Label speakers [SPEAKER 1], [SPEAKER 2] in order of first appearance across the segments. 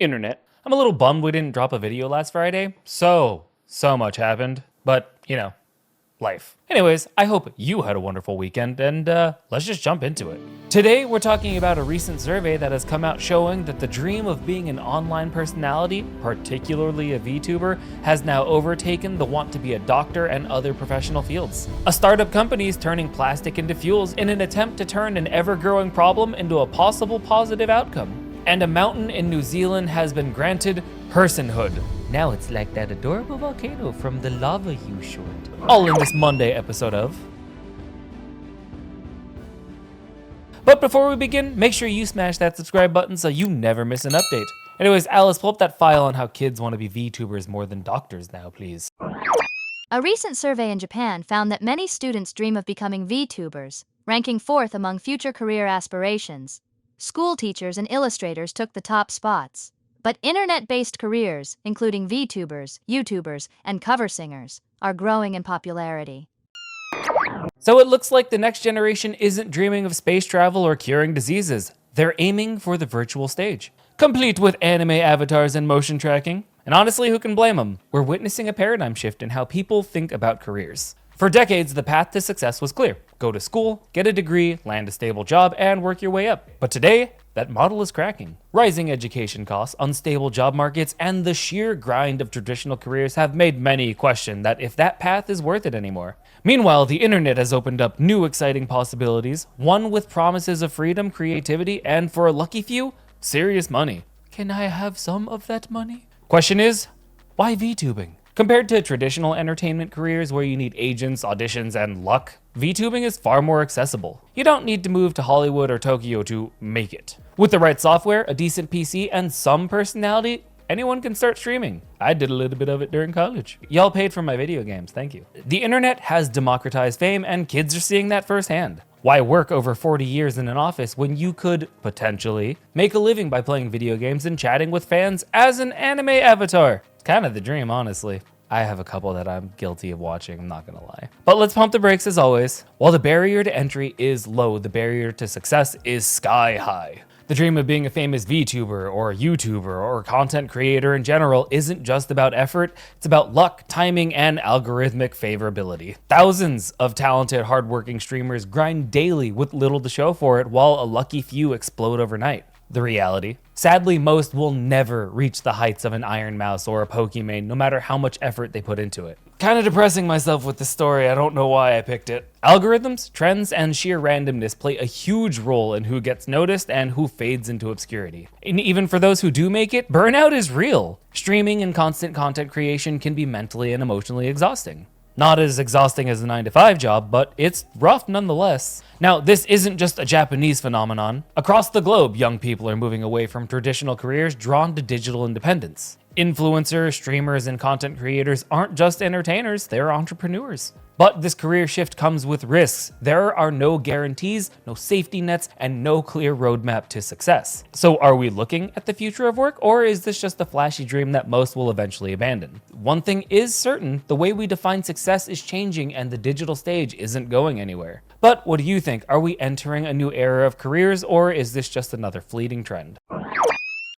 [SPEAKER 1] Internet. I'm a little bummed we didn't drop a video last Friday. So much happened. But, you know, life. Anyways, I hope you had a wonderful weekend, and let's just jump into it. Today, we're talking about a recent survey that has come out showing that the dream of being an online personality, particularly a VTuber, has now overtaken the want to be a doctor and other professional fields. A startup company is turning plastic into fuels in an attempt to turn an ever-growing problem into a possible positive outcome. And a mountain in New Zealand has been granted personhood. Now it's like that adorable volcano from the Lava You short. All in this Monday episode of... But before we begin, make sure you smash that subscribe button so you never miss an update. Anyways, Alice, pull up that file on how kids want to be VTubers more than doctors now, please.
[SPEAKER 2] A recent survey in Japan found that many students dream of becoming VTubers, ranking 4th among future career aspirations. School teachers and illustrators took the top spots. But internet-based careers, including VTubers, YouTubers, and cover singers, are growing in popularity.
[SPEAKER 1] So it looks like the next generation isn't dreaming of space travel or curing diseases. They're aiming for the virtual stage, complete with anime avatars and motion tracking. And honestly, who can blame them? We're witnessing a paradigm shift in how people think about careers. For decades, the path to success was clear. Go to school, get a degree, land a stable job, and work your way up. But today, that model is cracking. Rising education costs, unstable job markets, and the sheer grind of traditional careers have made many question that if that path is worth it anymore. Meanwhile, the internet has opened up new exciting possibilities, one with promises of freedom, creativity, and for a lucky few, serious money. Can I have some of that money? Question is, why VTubing? Compared to traditional entertainment careers where you need agents, auditions, and luck, VTubing is far more accessible. You don't need to move to Hollywood or Tokyo to make it. With the right software, a decent PC, and some personality, anyone can start streaming. I did a little bit of it during college. Y'all paid for my video games, thank you. The internet has democratized fame, and kids are seeing that firsthand. Why work over 40 years in an office when you could, potentially, make a living by playing video games and chatting with fans as an anime avatar? It's kind of the dream, honestly. I have a couple that I'm guilty of watching, I'm not gonna lie. But let's pump the brakes as always. While the barrier to entry is low, the barrier to success is sky high. The dream of being a famous VTuber or YouTuber or content creator in general isn't just about effort, it's about luck, timing, and algorithmic favorability. Thousands of talented, hardworking streamers grind daily with little to show for it, while a lucky few explode overnight. The reality. Sadly, most will never reach the heights of an Iron Mouse or a Pokimane, no matter how much effort they put into it. Kind of depressing myself with this story, I don't know why I picked it. Algorithms, trends, and sheer randomness play a huge role in who gets noticed and who fades into obscurity. And even for those who do make it, burnout is real. Streaming and constant content creation can be mentally and emotionally exhausting. Not as exhausting as a 9-to-5 job, but it's rough nonetheless. Now, this isn't just a Japanese phenomenon. Across the globe, young people are moving away from traditional careers, drawn to digital independence. Influencers, streamers, and content creators aren't just entertainers, they're entrepreneurs. But this career shift comes with risks. There are no guarantees, no safety nets, and no clear roadmap to success. So are we looking at the future of work, or is this just a flashy dream that most will eventually abandon? One thing is certain, the way we define success is changing and the digital stage isn't going anywhere. But what do you think? Are we entering a new era of careers, or is this just another fleeting trend?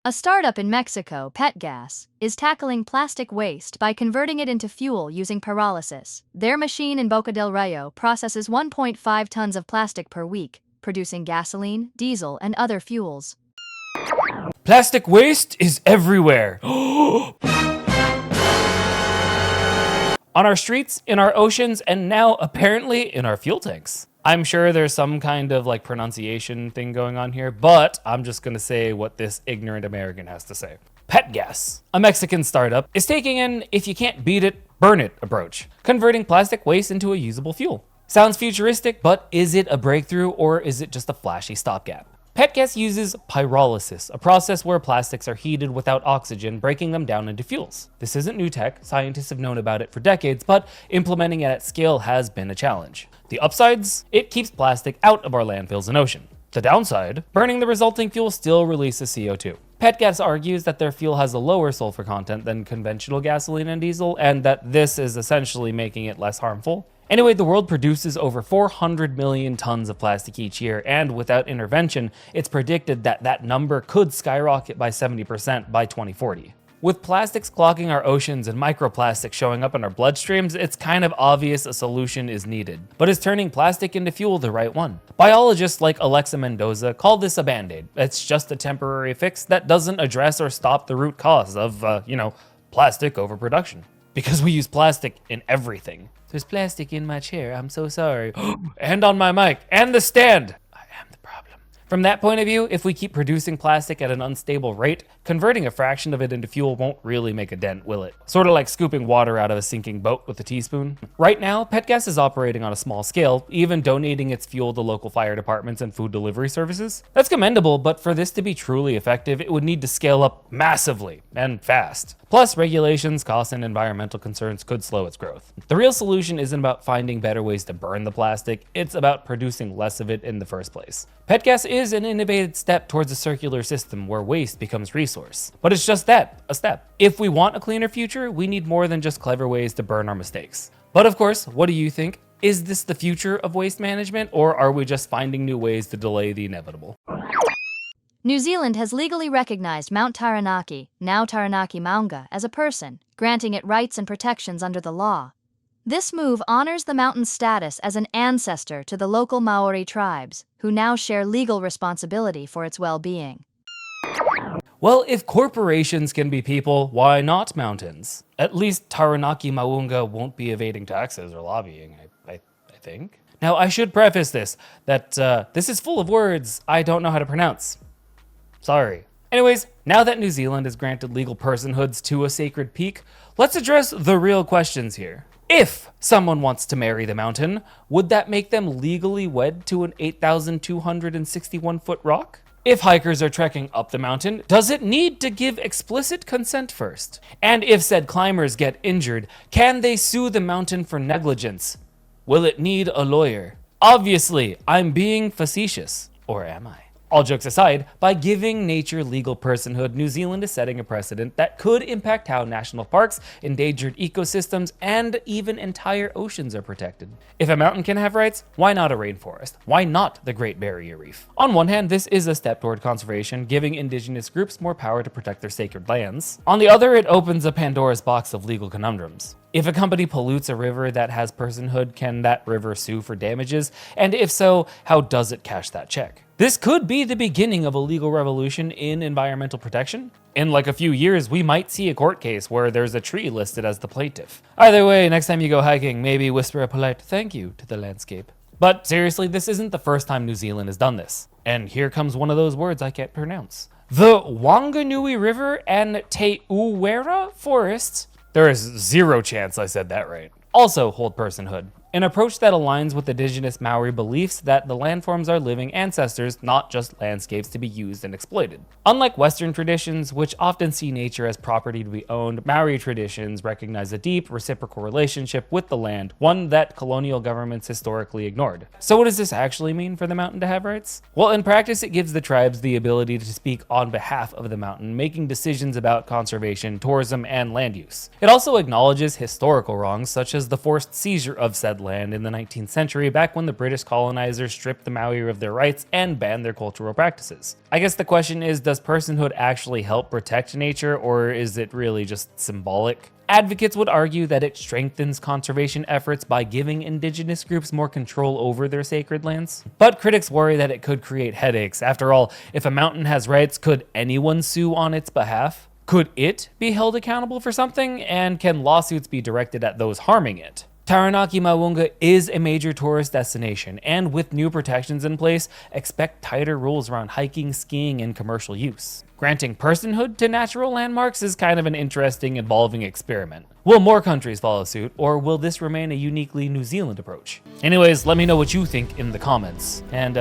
[SPEAKER 2] A startup in Mexico, PetGas, is tackling plastic waste by converting it into fuel using pyrolysis. Their machine in Boca del Rio processes 1.5 tons of plastic per week, producing gasoline, diesel, and other fuels.
[SPEAKER 1] Plastic waste is everywhere. On our streets, in our oceans, and now apparently in our fuel tanks. I'm sure there's some kind of like pronunciation thing going on here, but I'm just gonna say what this ignorant American has to say. PetGas, a Mexican startup, is taking an if you can't beat it, burn it approach, converting plastic waste into a usable fuel. Sounds futuristic, but is it a breakthrough or is it just a flashy stopgap? PetGas uses pyrolysis, a process where plastics are heated without oxygen, breaking them down into fuels. This isn't new tech, scientists have known about it for decades, but implementing it at scale has been a challenge. The upsides? It keeps plastic out of our landfills and ocean. The downside? Burning the resulting fuel still releases CO2. PetGas argues that their fuel has a lower sulfur content than conventional gasoline and diesel, and that this is essentially making it less harmful. Anyway, the world produces over 400 million tons of plastic each year, and without intervention, it's predicted that that number could skyrocket by 70% by 2040. With plastics clogging our oceans and microplastics showing up in our bloodstreams, it's kind of obvious a solution is needed. But is turning plastic into fuel the right one? Biologists like Alexa Mendoza call this a band-aid. It's just a temporary fix that doesn't address or stop the root cause of, plastic overproduction. Because we use plastic in everything. There's plastic in my chair, I'm so sorry. And on my mic, and the stand. I am the problem. From that point of view, if we keep producing plastic at an unstable rate, converting a fraction of it into fuel won't really make a dent, will it? Sort of like scooping water out of a sinking boat with a teaspoon. Right now, PetGas is operating on a small scale, even donating its fuel to local fire departments and food delivery services. That's commendable, but for this to be truly effective, it would need to scale up massively and fast. Plus, regulations, costs, and environmental concerns could slow its growth. The real solution isn't about finding better ways to burn the plastic, it's about producing less of it in the first place. PetGas is an innovative step towards a circular system where waste becomes resource. But it's just that, a step. If we want a cleaner future, we need more than just clever ways to burn our mistakes. But of course, what do you think? Is this the future of waste management, or are we just finding new ways to delay the inevitable?
[SPEAKER 2] New Zealand has legally recognized Mount Taranaki, now Taranaki Maunga, as a person, granting it rights and protections under the law. This move honors the mountain's status as an ancestor to the local Maori tribes, who now share legal responsibility for its well-being.
[SPEAKER 1] Well, if corporations can be people, why not mountains? At least Taranaki Maunga won't be evading taxes or lobbying, I think. Now, I should preface this, that this is full of words I don't know how to pronounce. Sorry. Anyways, now that New Zealand has granted legal personhoods to a sacred peak, let's address the real questions here. If someone wants to marry the mountain, would that make them legally wed to an 8,261-foot rock? If hikers are trekking up the mountain, does it need to give explicit consent first? And if said climbers get injured, can they sue the mountain for negligence? Will it need a lawyer? Obviously, I'm being facetious. Or am I? All jokes aside, by giving nature legal personhood, New Zealand is setting a precedent that could impact how national parks, endangered ecosystems, and even entire oceans are protected. If a mountain can have rights, why not a rainforest? Why not the Great Barrier Reef? On one hand, this is a step toward conservation, giving indigenous groups more power to protect their sacred lands. On the other, it opens a Pandora's box of legal conundrums. If a company pollutes a river that has personhood, can that river sue for damages? And if so, how does it cash that check? This could be the beginning of a legal revolution in environmental protection. In like a few years, we might see a court case where there's a tree listed as the plaintiff. Either way, next time you go hiking, maybe whisper a polite thank you to the landscape. But seriously, this isn't the first time New Zealand has done this. And here comes one of those words I can't pronounce. The Wanganui River and Te Uwera forests. There is zero chance I said that right. Also hold personhood. An approach that aligns with indigenous Maori beliefs that the landforms are living ancestors, not just landscapes to be used and exploited. Unlike Western traditions, which often see nature as property to be owned, Maori traditions recognize a deep, reciprocal relationship with the land, one that colonial governments historically ignored. So what does this actually mean for the mountain to have rights? Well, in practice, it gives the tribes the ability to speak on behalf of the mountain, making decisions about conservation, tourism, and land use. It also acknowledges historical wrongs, such as the forced seizure of said land in the 19th century, back when the British colonizers stripped the Maori of their rights and banned their cultural practices. I guess the question is, does personhood actually help protect nature, or is it really just symbolic? Advocates would argue that it strengthens conservation efforts by giving indigenous groups more control over their sacred lands. But critics worry that it could create headaches. After all, if a mountain has rights, could anyone sue on its behalf? Could it be held accountable for something? And can lawsuits be directed at those harming it? Taranaki Maunga is a major tourist destination, and with new protections in place, expect tighter rules around hiking, skiing, and commercial use. Granting personhood to natural landmarks is kind of an interesting, evolving experiment. Will more countries follow suit, or will this remain a uniquely New Zealand approach? Anyways, let me know what you think in the comments. And,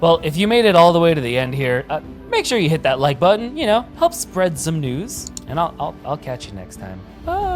[SPEAKER 1] well, if you made it all the way to the end here, make sure you hit that like button, help spread some news, and I'll catch you next time. Bye!